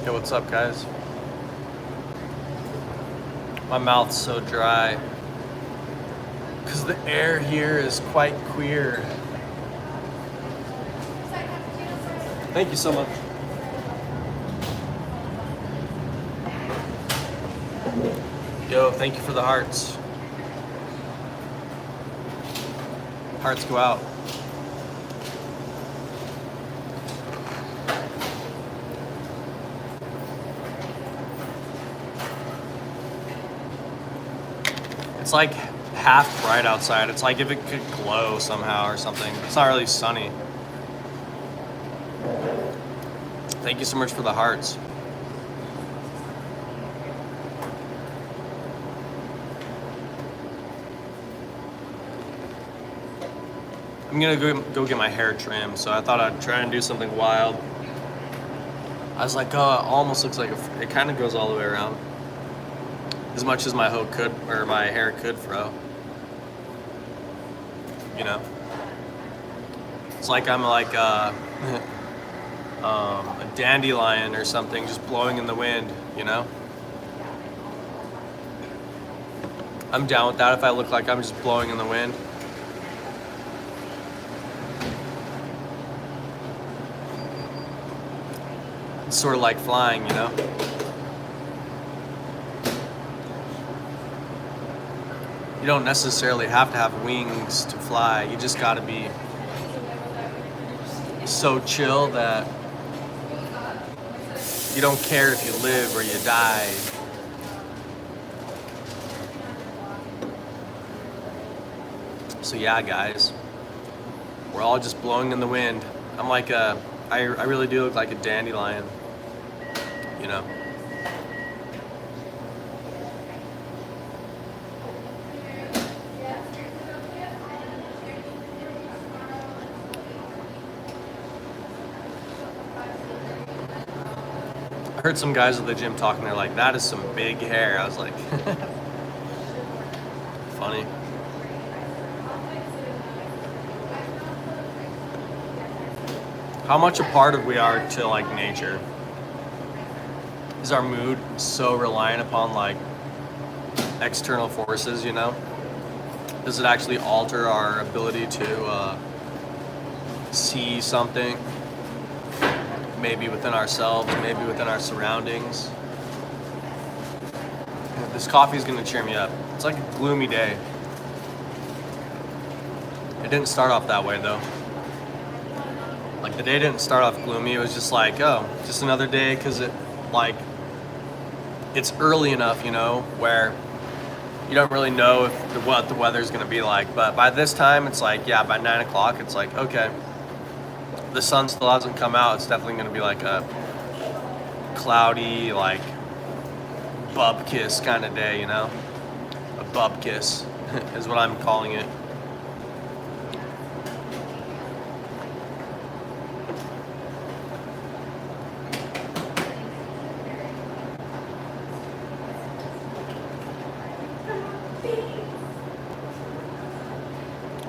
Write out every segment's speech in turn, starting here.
Yo, what's up, guys? My mouth's so dry because the air here is quite queer. Thank you so much. Yo, thank you for the hearts. Hearts go out. It's like half bright outside. It's like if it could glow somehow or something. It's not really sunny. Thank you so much for the hearts. I'm gonna go get my hair trimmed, so I thought I'd try and do something wild. I was like, oh, it almost looks like it kind of goes all the way around. As much as my my hair could fro. You know? It's like I'm like a dandelion or something just blowing in the wind, you know? I'm down with that if I look like I'm just blowing in the wind. It's sort of like flying, you know? You don't necessarily have to have wings to fly. You just gotta be so chill that you don't care if you live or you die. So yeah, guys, we're all just blowing in the wind. I'm like I really do look like a dandelion, you know? I heard some guys at the gym talking, they're like, that is some big hair. I was like, funny. How much a part of we are to like nature? Is our mood so reliant upon like external forces, you know? Does it actually alter our ability to see something? Maybe within ourselves, maybe within our surroundings. This coffee is gonna cheer me up. It's like a gloomy day. It didn't start off that way though. Like the day didn't start off gloomy. It was just like, oh, just another day, because it's early enough, you know, where you don't really know what the weather's gonna be like. But by this time, it's like, yeah, by 9 o'clock, it's like, okay, the sun still hasn't come out. It's definitely gonna be like a cloudy, like bub kiss kind of day, you know? A bub kiss is what I'm calling it.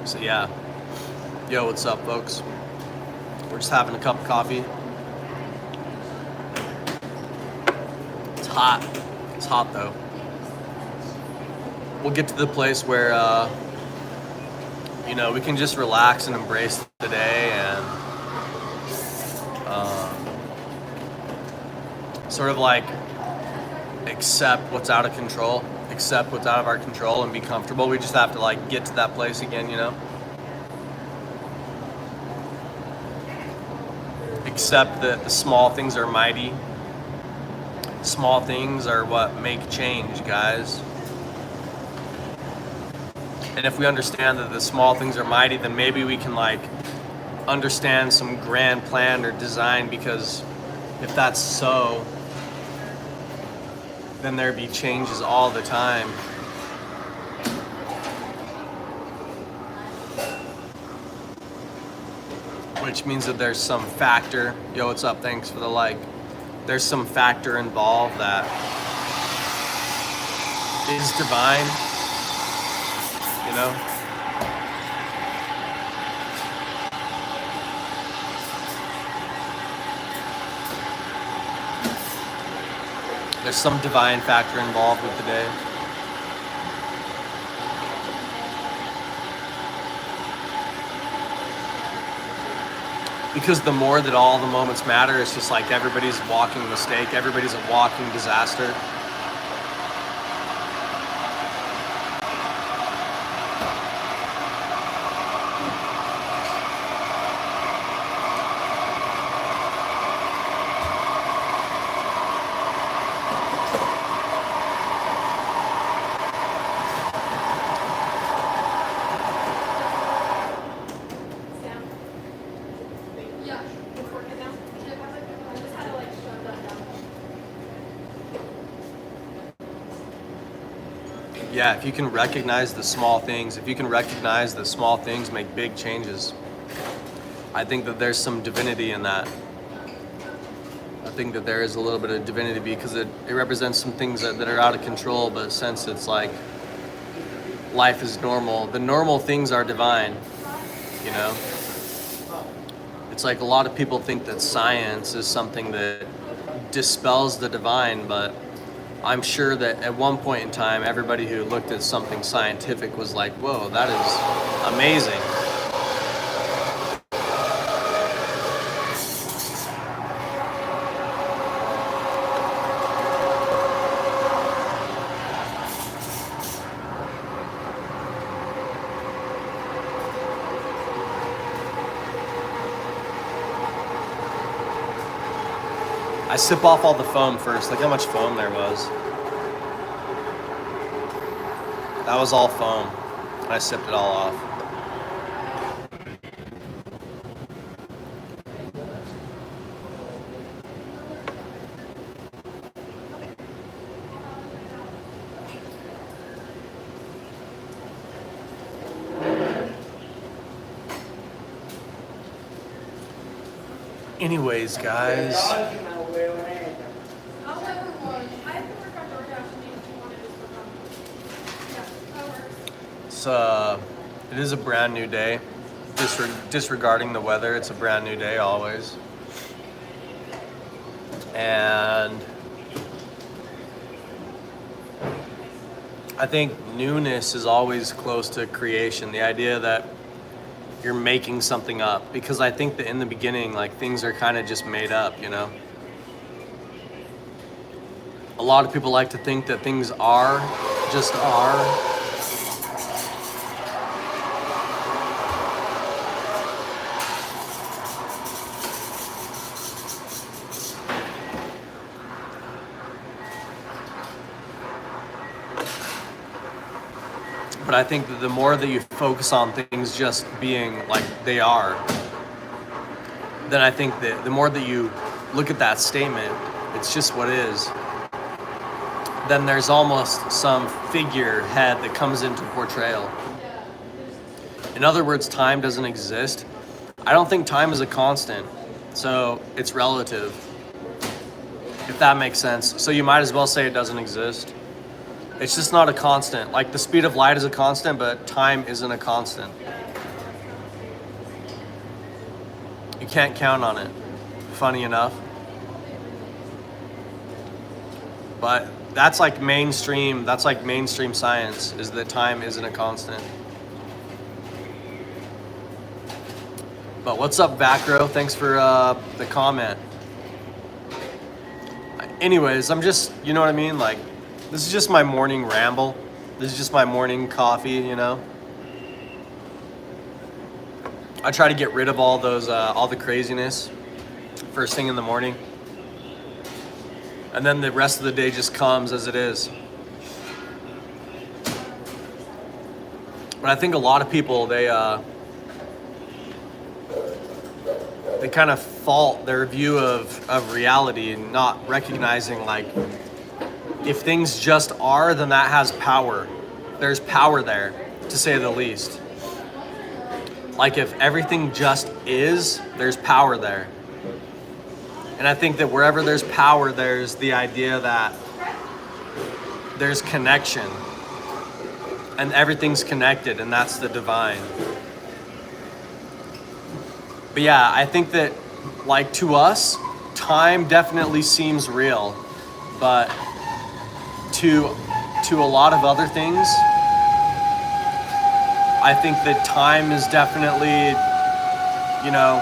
So yeah, yo, what's up, folks? We're just having a cup of coffee. It's hot. It's hot though. We'll get to the place where, you know, we can just relax and embrace the day and sort of like accept what's out of control, accept what's out of our control and be comfortable. We just have to like get to that place again, you know? Accept that the small things are mighty. Small things are what make change, guys. And if we understand that the small things are mighty, then maybe we can like understand some grand plan or design, because if that's so, then there'd be changes all the time. Which means that there's some factor. Yo, what's up? Thanks for the like. There's some factor involved that is divine, you know? There's some divine factor involved with the day. Because the more that all the moments matter, it's just like everybody's a walking mistake, everybody's a walking disaster. Yeah, if you can recognize the small things, if you can recognize that small things make big changes, I think that there's some divinity in that. I think that there is a little bit of divinity because it represents some things that are out of control, but since it's like life is normal, the normal things are divine, you know? It's like a lot of people think that science is something that dispels the divine, but I'm sure that at one point in time, everybody who looked at something scientific was like, whoa, that is amazing. I sip off all the foam first. Look how much foam there was. That was all foam. I sipped it all off. Anyways, guys. It is a brand new day. Disregarding the weather, it's a brand new day always. And I think newness is always close to creation. The idea that you're making something up, because I think that in the beginning, like, things are kind of just made up, you know? A lot of people like to think that things are, just are. But I think that the more that you focus on things just being like they are, then I think that the more that you look at that statement, it's just what is, then there's almost some figurehead that comes into portrayal. In other words, time doesn't exist. I don't think time is a constant, so it's relative, if that makes sense. So you might as well say it doesn't exist. It's just not a constant. Like the speed of light is a constant, but time isn't a constant. You can't count on it, funny enough. But that's like mainstream science, is that time isn't a constant. But what's up, Vacro? Thanks for the comment. Anyways, I'm just, you know what I mean? Like, this is just my morning ramble. This is just my morning coffee, you know? I try to get rid of all the craziness first thing in the morning. And then the rest of the day just comes as it is. But I think a lot of people, they kind of fault their view of reality and not recognizing, like, if things just are, then that has power. There's power there, to say the least. Like, if everything just is, there's power there. And I think that wherever there's power, there's the idea that there's connection. And everything's connected, and that's the divine. But yeah, I think that, like, to us, time definitely seems real. But to a lot of other things, I think that time is definitely, you know,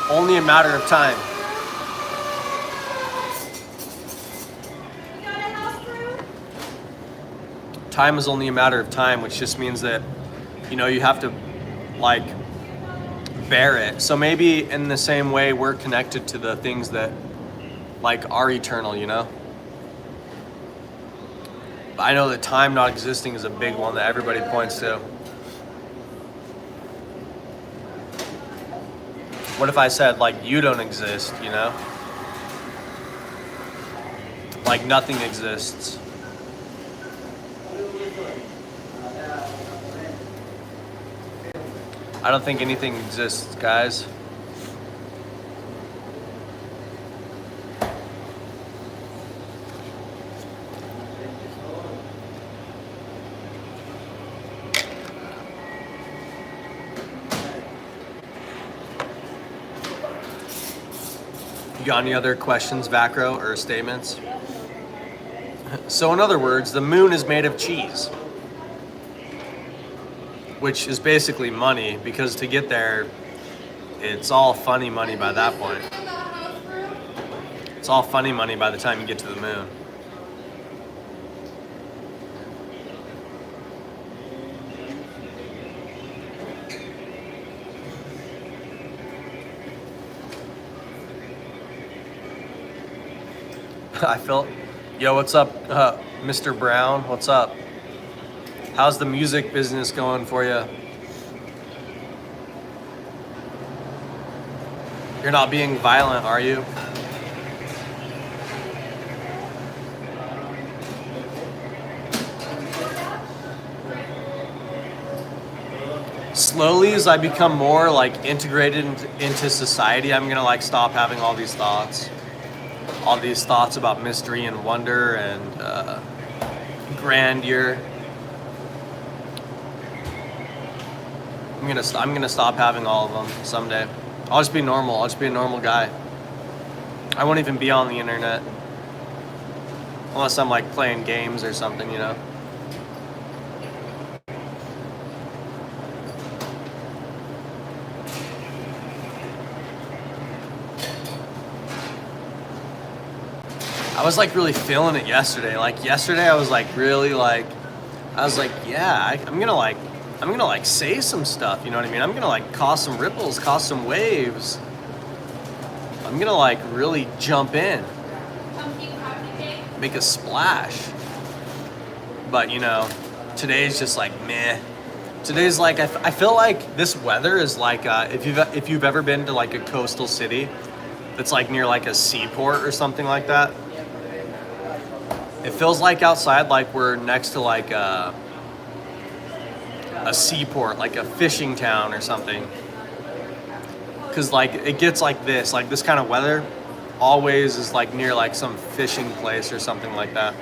only a matter of time. Time is only a matter of time, which just means that, you know, you have to like bear it. So maybe in the same way we're connected to the things that like are eternal, you know? But I know that time not existing is a big one that everybody points to. What if I said like you don't exist, you know? Like nothing exists. I don't think anything exists, guys. You got any other questions, Vacro, or statements? So in other words, the moon is made of cheese, which is basically money, because to get there, it's all funny money by that point. It's all funny money by the time you get to the moon. I felt, yo, what's up, Mr. Brown? What's up? How's the music business going for you? You're not being violent, are you? Slowly, as I become more like integrated into society, I'm gonna like stop having all these thoughts about mystery and wonder and grandeur. I'm gonna stop having all of them someday. I'll just be normal. I'll just be a normal guy. I won't even be on the internet unless I'm like playing games or something, you know. I was like really feeling it yesterday. Like yesterday I was like really like, I was like, yeah, I'm gonna like say some stuff, you know what I mean? I'm gonna like cause some ripples, cause some waves. I'm gonna like really jump in, make a splash. But you know, today's just like meh. Today's like, I feel like this weather is like, if you've ever been to like a coastal city that's like near like a seaport or something like that, it feels like outside like we're next to like a seaport, like a fishing town or something. Cause like it gets like this kind of weather always is like near like some fishing place or something like that.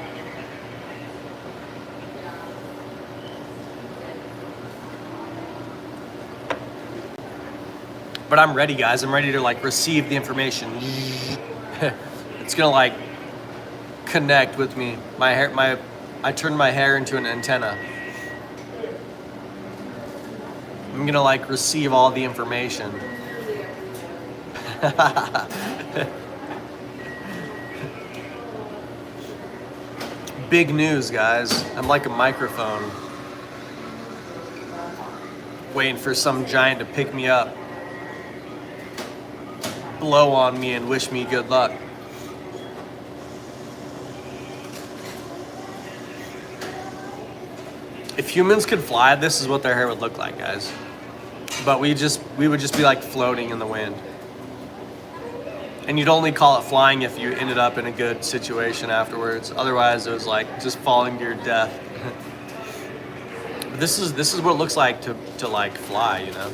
But I'm ready, guys. I'm ready to like receive the information. It's gonna like connect with me. I turned my hair into an antenna. I'm gonna like receive all the information. Big news, guys. I'm like a microphone waiting for some giant to pick me up, blow on me and wish me good luck. If humans could fly, this is what their hair would look like, guys. But we would just be like floating in the wind. And you'd only call it flying if you ended up in a good situation afterwards. Otherwise, it was like just falling to your death. But this is what it looks like to like fly, you know.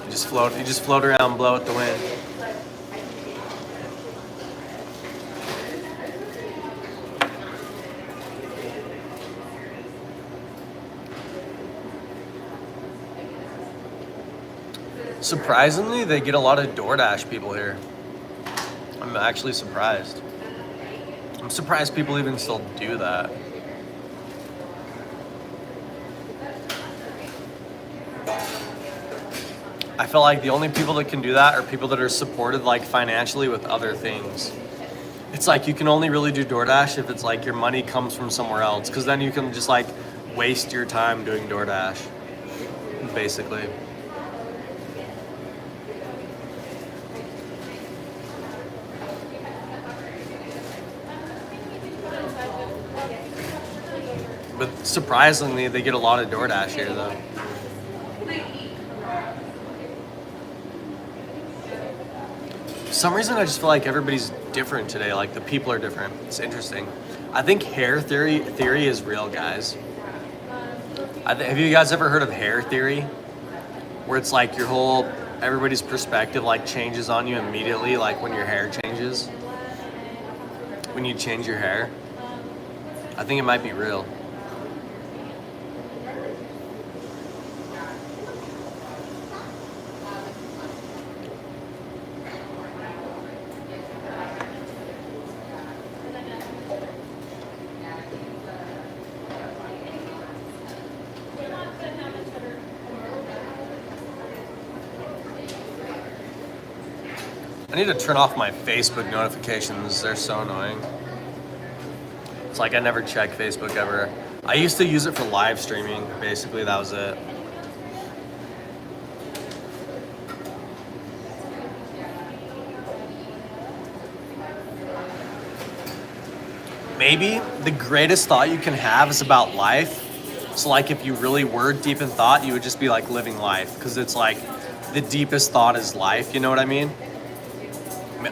You just float around, blow at the wind. Surprisingly, they get a lot of DoorDash people here. I'm actually surprised. I'm surprised people even still do that. I feel like the only people that can do that are people that are supported like financially with other things. It's like you can only really do DoorDash if it's like your money comes from somewhere else, because then you can just like waste your time doing DoorDash, basically. But surprisingly, they get a lot of DoorDash here though. For some reason, I just feel like everybody's different today. Like the people are different. It's interesting. I think hair theory is real, guys. Have you guys ever heard of hair theory? Where it's like everybody's perspective like changes on you immediately, like when your hair changes. When you change your hair. I think it might be real. I need to turn off my Facebook notifications. They're so annoying. It's like I never check Facebook ever. I used to use it for live streaming. Basically, that was it. Maybe the greatest thought you can have is about life. So like if you really were deep in thought, you would just be like living life, because it's like the deepest thought is life. You know what I mean?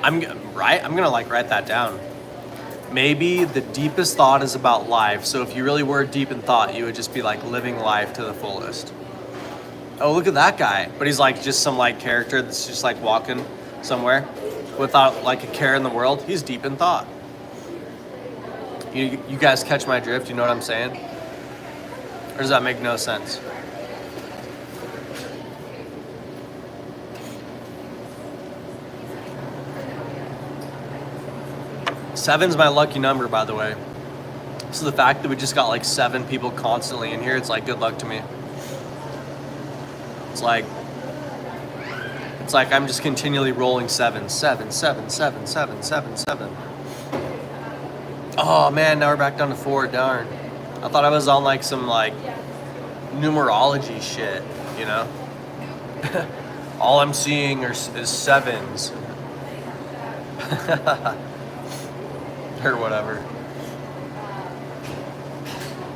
I'm gonna like write that down. Maybe the deepest thought is about life. So if you really were deep in thought, you would just be like living life to the fullest. Oh, look at that guy. But he's like just some like character that's just like walking somewhere without like a care in the world. He's deep in thought. You guys catch my drift? You know what I'm saying? Or does that make no sense? Seven's my lucky number, by the way. So the fact that we just got like 7 people constantly in here, it's like good luck to me. It's like I'm just continually rolling 7, 7, 7, 7, 7, 7, 7. Oh man, now we're back down to 4. Darn. I thought I was on like some like numerology shit, you know? All I'm seeing is 7s. Or whatever.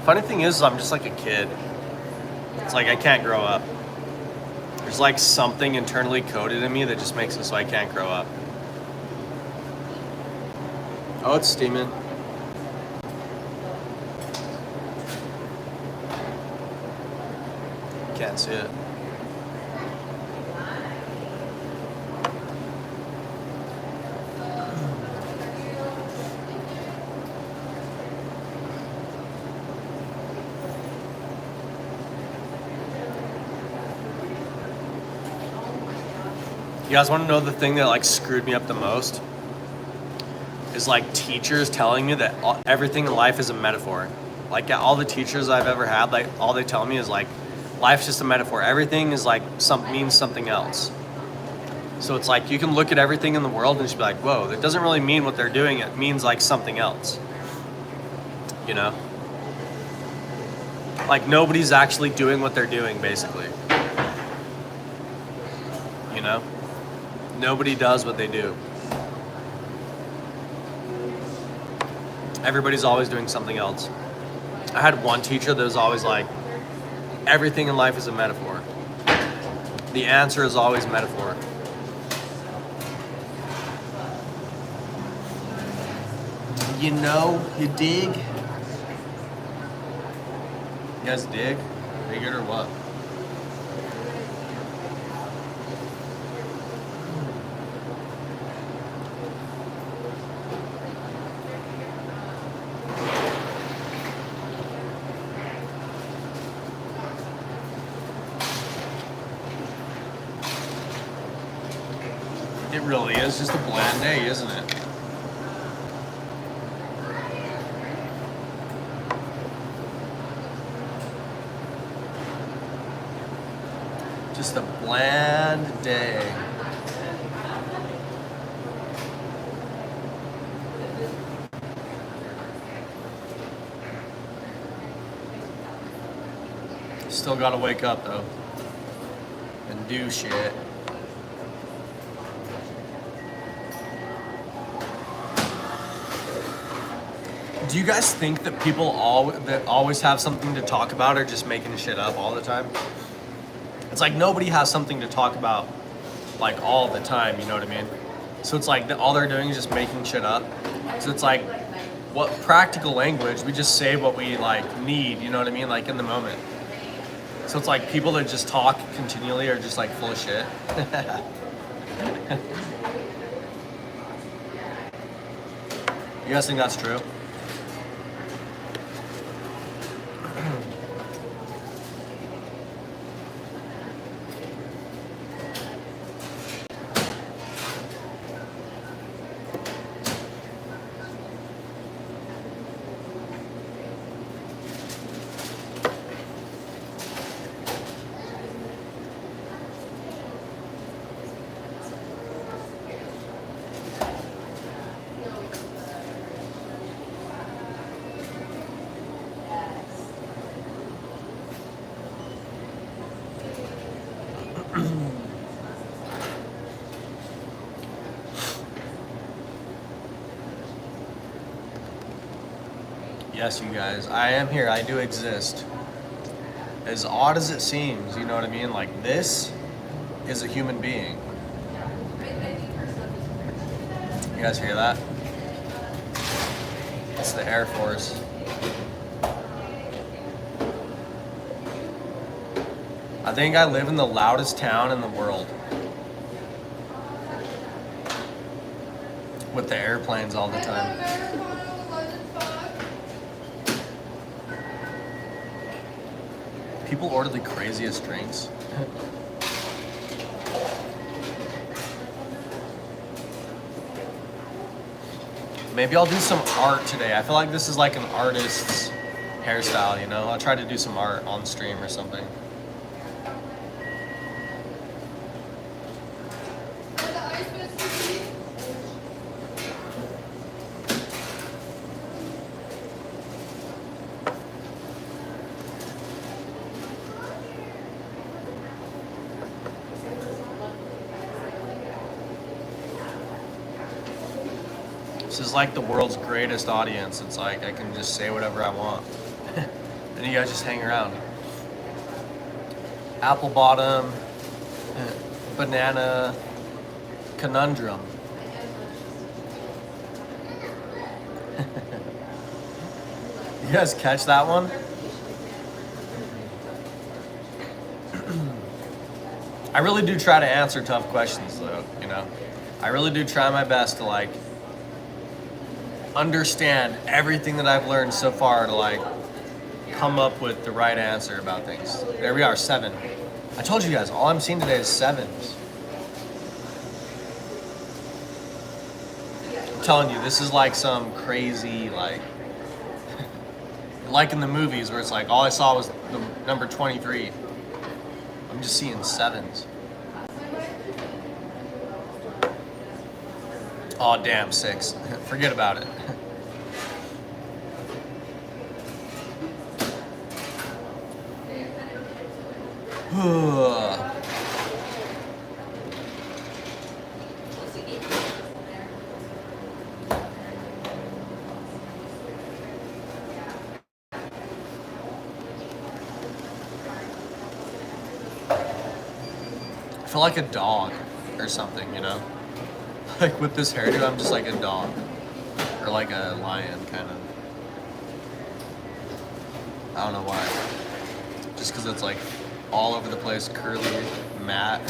Funny thing is, I'm just like a kid. It's like I can't grow up. There's like something internally coded in me that just makes it so I can't grow up. Oh, it's steaming. Can't see it. You guys want to know the thing that like screwed me up the most? Is like teachers telling me that everything in life is a metaphor. Like all the teachers I've ever had, like all they tell me is like life's just a metaphor. Everything is like means something else. So it's like you can look at everything in the world and just be like, whoa, that doesn't really mean what they're doing. It means like something else. You know? Like nobody's actually doing what they're doing, basically. You know? Nobody does what they do. Everybody's always doing something else. I had one teacher that was always like, everything in life is a metaphor. The answer is always metaphor. You know, you dig? You guys dig? Dig it or what? It really is just a bland day, isn't it? Just a bland day. Still gotta wake up though and do shit. Do you guys think that people that always have something to talk about are just making shit up all the time? It's like nobody has something to talk about like all the time, you know what I mean? So it's like all they're doing is just making shit up. So it's like, what practical language, we just say what we like need, you know what I mean? Like in the moment. So it's like people that just talk continually are just like full of shit. You guys think that's true? Yes, you guys, I am here. I do exist. As odd as it seems, you know what I mean? Like, this is a human being. You guys hear that? It's the Air Force. I think I live in the loudest town in the world. With the airplanes all the time. People order the craziest drinks. Maybe I'll do some art today. I feel like this is like an artist's hairstyle, you know? I'll try to do some art on stream or something. This is like the world's greatest audience. It's like I can just say whatever I want. And you guys just hang around. Apple bottom, banana, conundrum. You guys catch that one? I really do try to answer tough questions though, you know? I really do try my best to like understand everything that I've learned so far to like come up with the right answer about things. There we are, 7. I told you guys, all I'm seeing today is 7s. I'm telling you, this is like some crazy, like in the movies where it's like, all I saw was the number 23. I'm just seeing 7s. Oh, damn, 6. Forget about it. I feel like a dog or something, you know? Like with this hairdo, I'm just like a dog. Or like a lion, kind of. I don't know why. Just because it's like all over the place, curly, matte.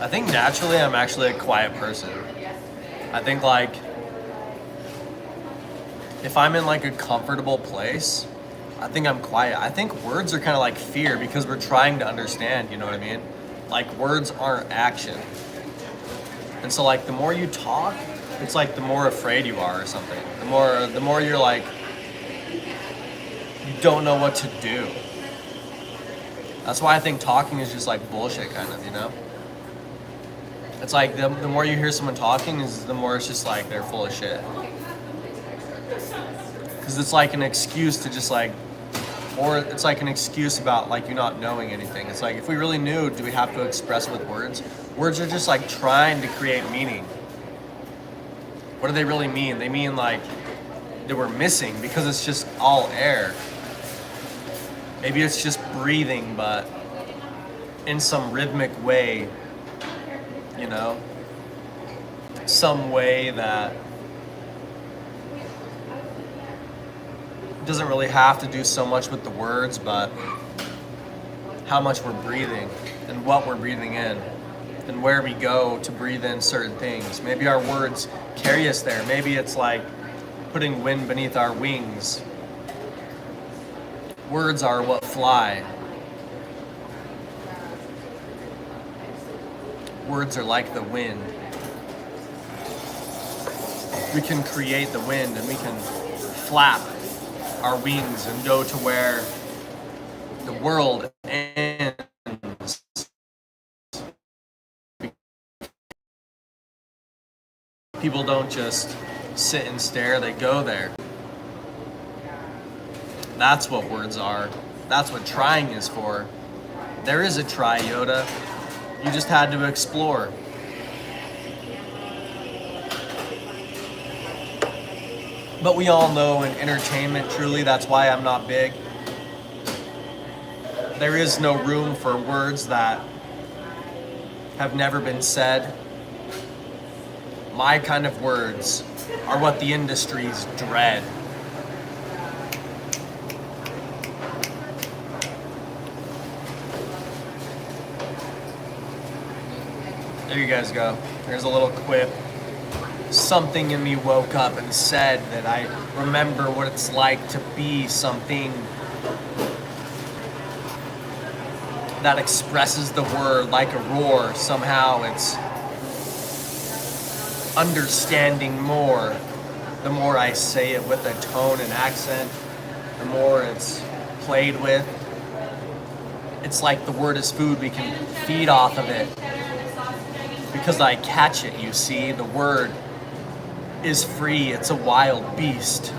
I think naturally I'm actually a quiet person. I think like if I'm in like a comfortable place, I think I'm quiet. I think words are kind of like fear because we're trying to understand, you know what I mean? Like words aren't action. And so like the more you talk, it's like the more afraid you are or something. The more you're like you don't know what to do. That's why I think talking is just like bullshit kind of, you know? It's like the more you hear someone talking is the more it's just like they're full of shit. Because it's like an excuse to just like, or it's like an excuse about like you not knowing anything. It's like if we really knew, do we have to express with words? Words are just like trying to create meaning. What do they really mean? They mean like that we're missing because it's just all air. Maybe it's just breathing, but in some rhythmic way, you know? Some way that doesn't really have to do so much with the words, but how much we're breathing and what we're breathing in and where we go to breathe in certain things. Maybe our words carry us there. Maybe it's like putting wind beneath our wings. Words are what fly. Words are like the wind. We can create the wind and we can flap our wings and go to where the world ends. People don't just sit and stare, they go there. That's what words are. That's what trying is for. There is a try, Yoda. You just had to explore. But we all know in entertainment, truly, that's why I'm not big. There is no room for words that have never been said. My kind of words are what the industries dread. There you guys go. There's a little quip. Something in me woke up and said that I remember what it's like to be something that expresses the word like a roar. Somehow it's understanding more. The more I say it with a tone and accent, the more it's played with. It's like the word is food. We can feed off of it. Because I catch it, you see. The word is free. It's a wild beast.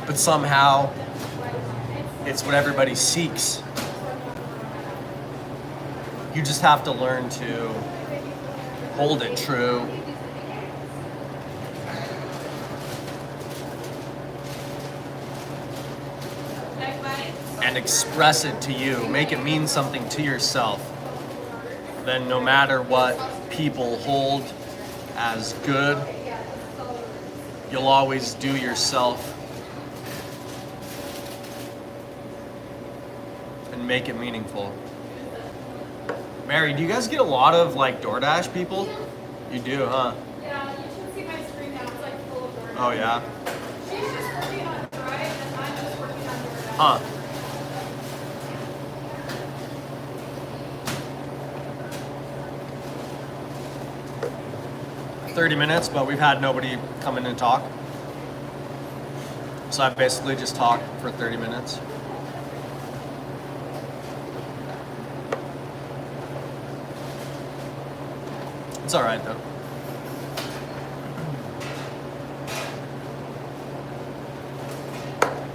But somehow, it's what everybody seeks. You just have to learn to hold it true. And express it to you. Make it mean something to yourself. Then no matter what people hold as good, you'll always do yourself and make it meaningful. Mary, do you guys get a lot of like DoorDash people? You do, huh? Yeah, you should see my screen now. It's like full of DoorDash. Oh yeah? She's just working on Drive and I'm just working on DoorDash. Huh. 30 minutes, but we've had nobody come in and talk. So I've basically just talked for 30 minutes. It's all right though.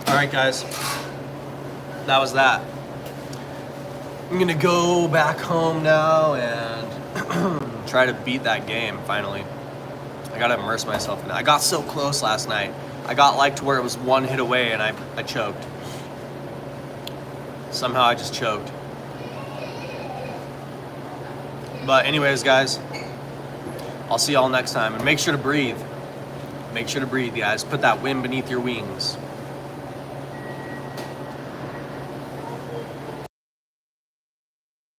All right, guys. That was that. I'm gonna go back home now and try to beat that game finally. I gotta immerse myself in it. I got so close last night. I got like to where it was one hit away and I choked. Somehow I just choked. But anyways, guys, I'll see y'all next time. And make sure to breathe. Make sure to breathe, guys. Put that wind beneath your wings.